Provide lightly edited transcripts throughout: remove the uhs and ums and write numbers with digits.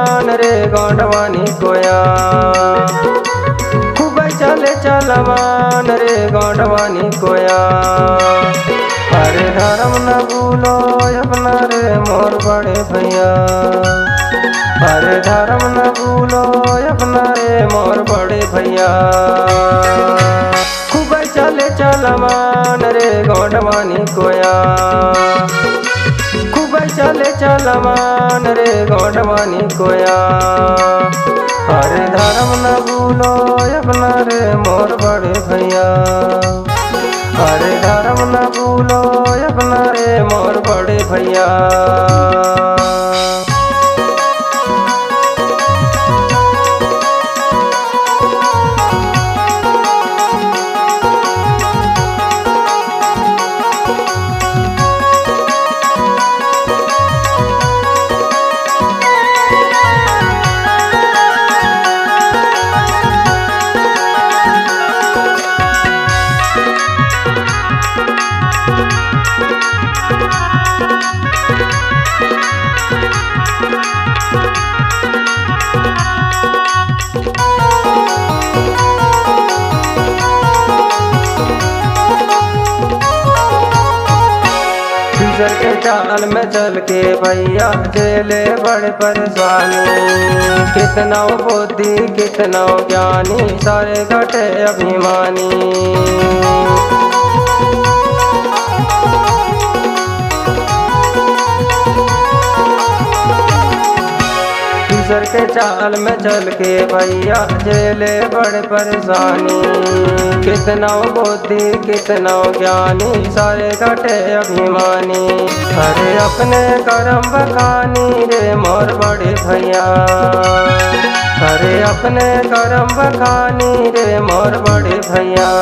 चलमान रे गोंडवानी कोया। खूब चले चलमान रे गोंडवानी कोया। अरे धर्म न भूलो अपना रे मोर बड़े भैया। अरे धर्म न भूलो अपना रे मोर बड़े भैया। खूब चले चलमान रे गोंडवानी कोया। खूब चले चलमान रे गोंडवानी कोया। अरे धर्म न भूलो अपना रे मोर बड़े भैया। अरे धर्म न भूलो अपना रे मोर बड़े भैया। दूसर के चाल में चल के भैया झेले बड़े परेशानी। कितना बुद्धि कितना ज्ञानी सारे घटे अभिमानी। दूसर के चाल में चल के भैया झेले बड़े परेशानी। कितना बुद्धि कितना ज्ञानी सारे घटे अभिमानी। अरे अपने कर्म बखानी रे मोर बड़े भैया। अरे अपने कर्म बखानी रे मोर बड़े भैया।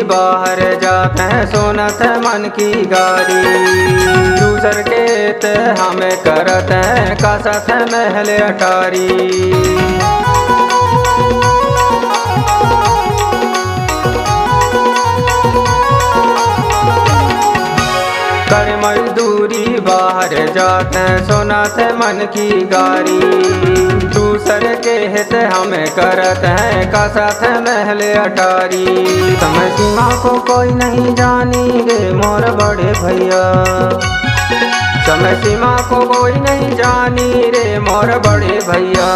बाहर जाते हैं सोनत मन की गारी। दूसर के ते हमें करत हैं कसत महल अटारी। कर मजदूरी बाहर जाते हैं सोनत मन की गारी। दूसर के हित हमें करत हैं कसत महल अटारी। समय सीमा को कोई नहीं जानी रे मोर बड़े भैया। समय सीमा को कोई नहीं जानी रे मोर बड़े भैया।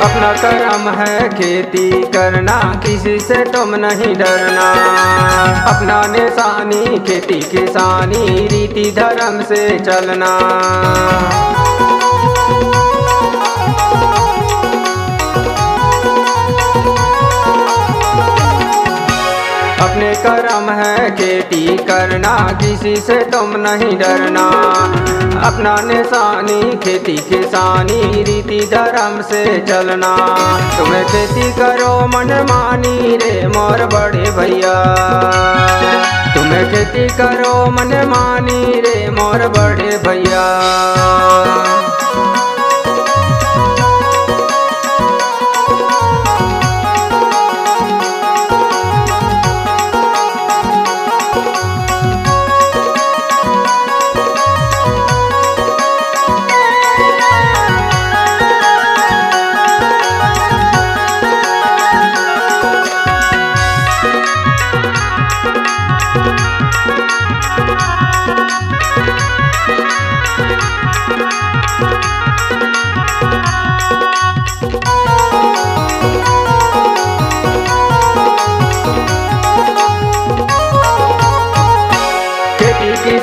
अपना कर्म है खेती करना किसी से तुम नहीं डरना। अपना निशानी खेती किसानी रीति धर्म से चलना। अपने कर्म है खेती करना किसी से तुम नहीं डरना। अपना निशानी खेती किसानी रीति धर्म से चलना। तुम्हें खेती करो मन मानी रे मोर बड़े भैया। तुम्हें खेती करो मन मानी रे मोर बड़े भैया।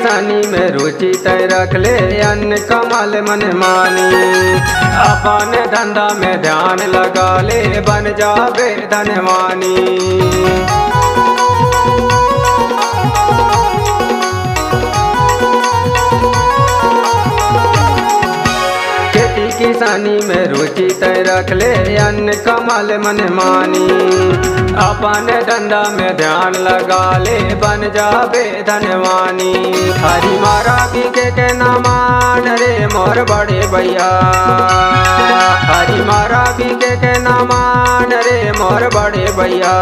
किसानी में रुचि तय रख ले, अन्न कमाल मन मानी। अपन धंधा में ध्यान लगा ले, बन जावे धनवानी। खेती किसानी में रुचि तय रख ले, अन्न कमाल मन मानी। अपन धंधा में ध्यान लगा ले, बन जावे धनवानी। हरी मारा के न मान रे मोर बड़े भैया, हरी मारा के न मान रे मोर बड़े भैया।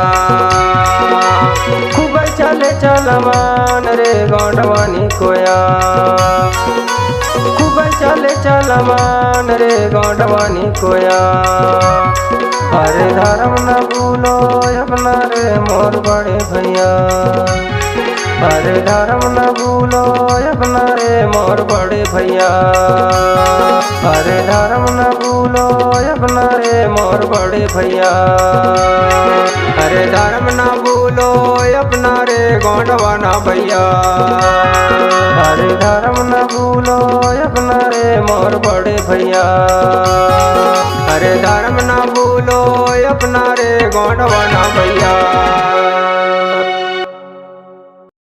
खूब चले चलमान रे गौंडवानी कोया, खूब चले चलमान रे गौंडवानी कोया। अरे धर्म न भूलो अपना रे मोर बड़े भैया, अरे धर्म न भूलो अपना रे मोर बड़े भैया। अरे धर्म न भूलो अपना रे मोर बड़े भैया। अरे धर्म न भूलो अपना रे गौंडवाना भैया। अरे धर्म न भूलो अपना रे मोर बड़े भैया। अरे धर्म न भूलो अपना रे गौंडवाना भैया।